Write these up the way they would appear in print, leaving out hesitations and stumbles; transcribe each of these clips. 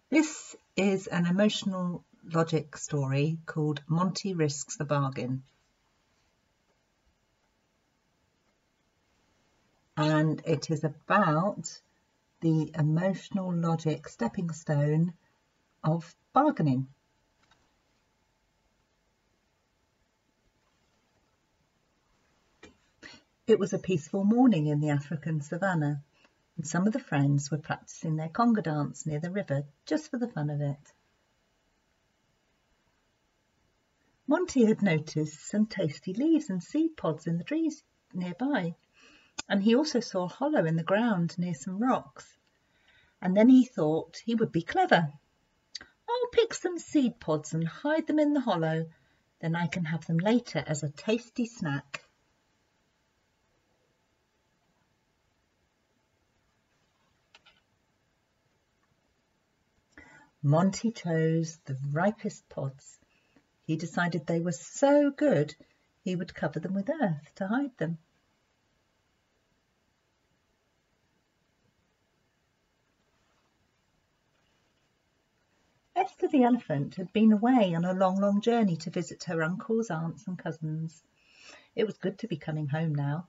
This is an emotional logic story called Monte Risks Bargain. And it is about the emotional logic stepping stone of bargaining. It was a peaceful morning in the African savannah, and some of the friends were practicing their conga dance near the river just for the fun of it. Monty had noticed some tasty leaves and seed pods in the trees nearby, and he also saw a hollow in the ground near some rocks. And then he thought he would be clever. I'll pick some seed pods and hide them in the hollow, then I can have them later as a tasty snack. Monty chose the ripest pods. He decided they were so good he would cover them with earth to hide them. Esther the elephant had been away on a long journey to visit her uncles, aunts and cousins. It was good to be coming home now.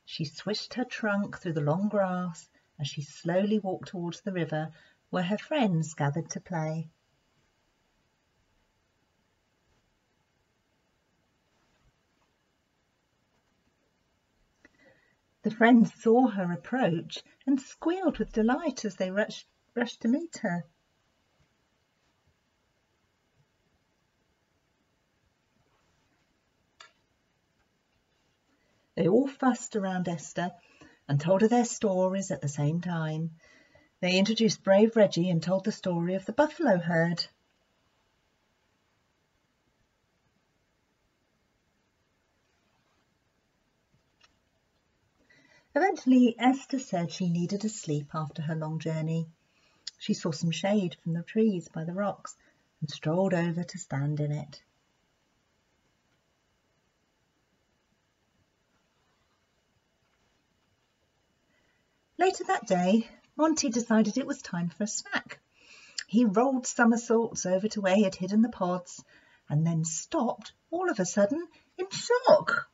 She swished her trunk through the long grass as she slowly walked towards the river where her friends gathered to play. The friends saw her approach and squealed with delight as they rushed to meet her. They all fussed around Esther and told her their stories at the same time. They introduced brave Reggie and told the story of the buffalo herd. Eventually, Esther said she needed a sleep after her long journey. She saw some shade from the trees by the rocks and strolled over to stand in it. Later that day, Monty decided it was time for a snack. He rolled somersaults over to where he had hidden the pods and then stopped all of a sudden in shock.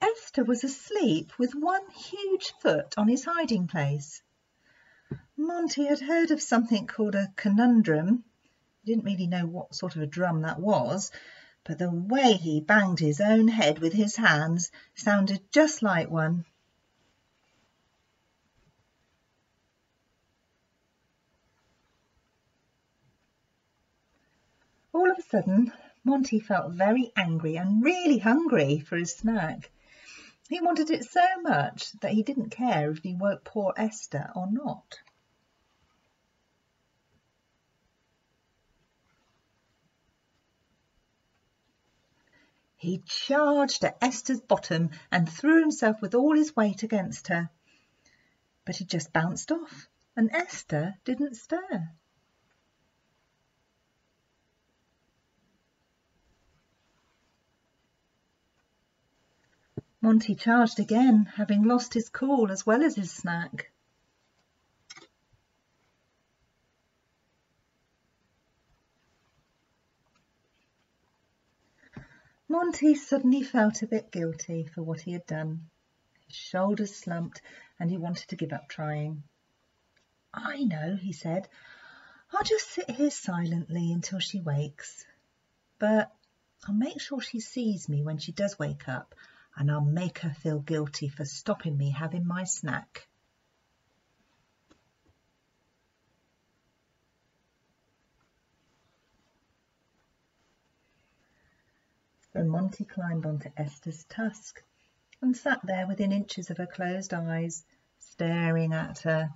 Esther was asleep with one huge foot on his hiding place. Monty had heard of something called a conundrum. He didn't really know what sort of a drum that was, but the way he banged his own head with his hands sounded just like one. All of a sudden, Monty felt very angry and really hungry for his snack. He wanted it so much that he didn't care if he woke poor Esther or not. He charged at Esther's bottom and threw himself with all his weight against her. But he just bounced off, and Esther didn't stir. Monty charged again, having lost his cool as well as his snack. Monty suddenly felt a bit guilty for what he had done. His shoulders slumped and he wanted to give up trying. I know, he said. I'll just sit here silently until she wakes. But I'll make sure she sees me when she does wake up, and I'll make her feel guilty for stopping me having my snack. So Monty climbed onto Esther's tusk and sat there within inches of her closed eyes, staring at her.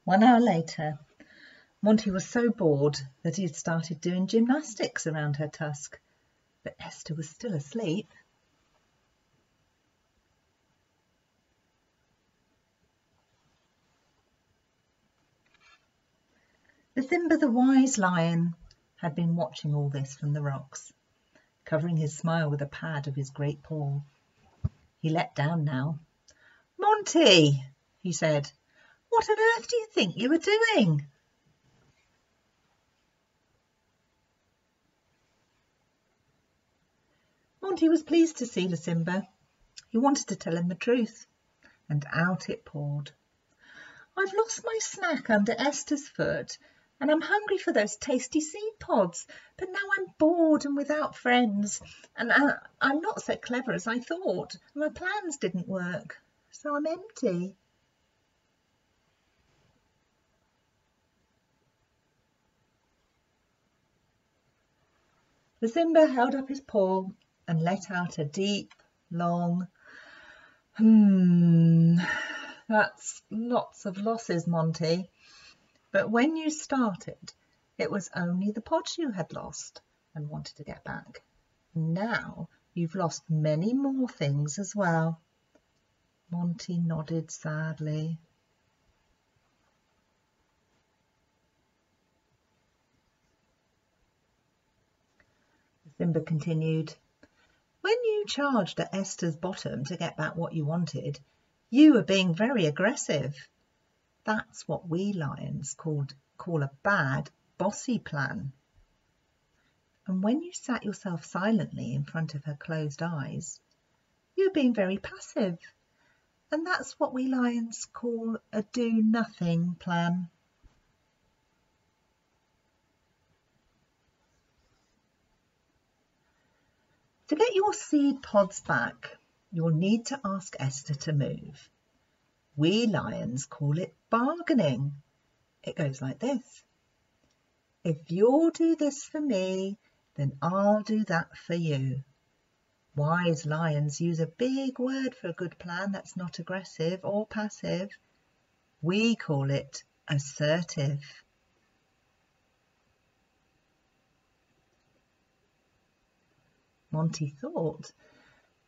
One hour later, Monty was so bored that he had started doing gymnastics around her tusk, but Esther was still asleep. Simba the wise lion had been watching all this from the rocks, covering his smile with a pad of his great paw. He let down now. "Monty," he said, "what on earth do you think you were doing?" Monty was pleased to see Simba. He wanted to tell him the truth, and out it poured. "I've lost my snack under Esther's foot, and I'm hungry for those tasty seed pods, but now I'm bored and without friends, and I'm not so clever as I thought. My plans didn't work, so I'm empty." Simba held up his paw and let out a deep, long, "That's lots of losses, Monty. But when you started, it was only the pods you had lost and wanted to get back. Now you've lost many more things as well." Monty nodded sadly. Simba continued, "When you charged at Esther's bottom to get back what you wanted, you were being very aggressive. That's what we lions call a bad, bossy plan. And when you sat yourself silently in front of her closed eyes, you were being very passive. And that's what we lions call a do-nothing plan." To get your seed pods back, you'll need to ask Esther to move. We lions call it bargaining. It goes like this: "If you'll do this for me, then I'll do that for you." Wise lions use a big word for a good plan that's not aggressive or passive. We call it assertive. Monty thought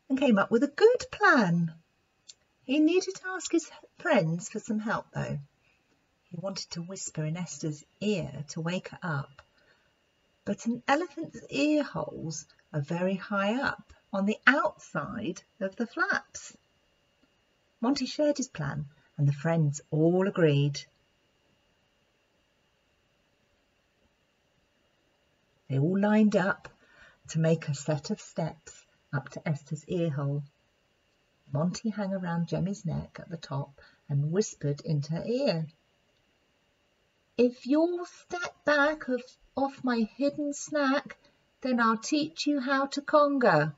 and came up with a good plan. He needed to ask his friends for some help, though. He wanted to whisper in Esther's ear to wake her up, but an elephant's ear holes are very high up on the outside of the flaps. Monty shared his plan, and the friends all agreed. They all lined up to make a set of steps up to Esther's ear hole. Monty hung around Jemmy's neck at the top and whispered into her ear, "If you'll step back off my hidden snack, then I'll teach you how to conga."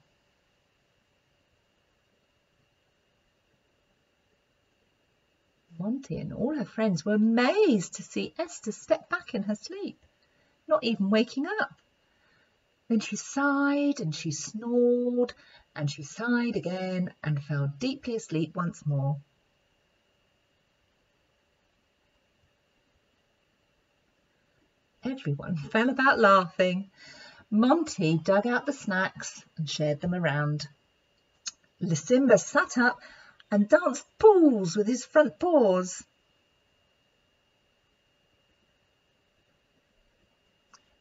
Monty and all her friends were amazed to see Esther step back in her sleep, not even waking up. Then she sighed and she snored and she sighed again and fell deeply asleep once more. Everyone fell about laughing. Monty dug out the snacks and shared them around. Simba sat up and danced pools with his front paws.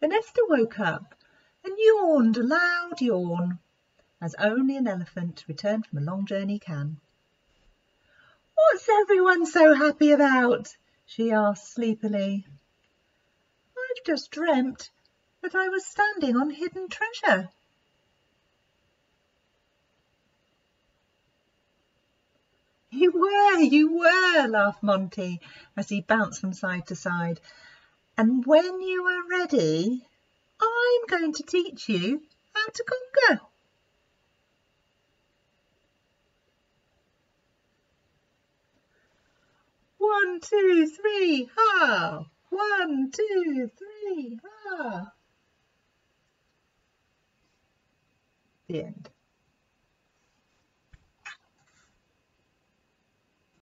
Then Esther woke up and yawned a loud yawn, as only an elephant returned from a long journey can. "What's everyone so happy about?" she asked sleepily. "I've just dreamt that I was standing on hidden treasure." You were, laughed Monty as he bounced from side to side. "And when you are ready, I'm going to teach you how to conga." "1, 2, 3, ha! 1, 2, 3, ha!" The end.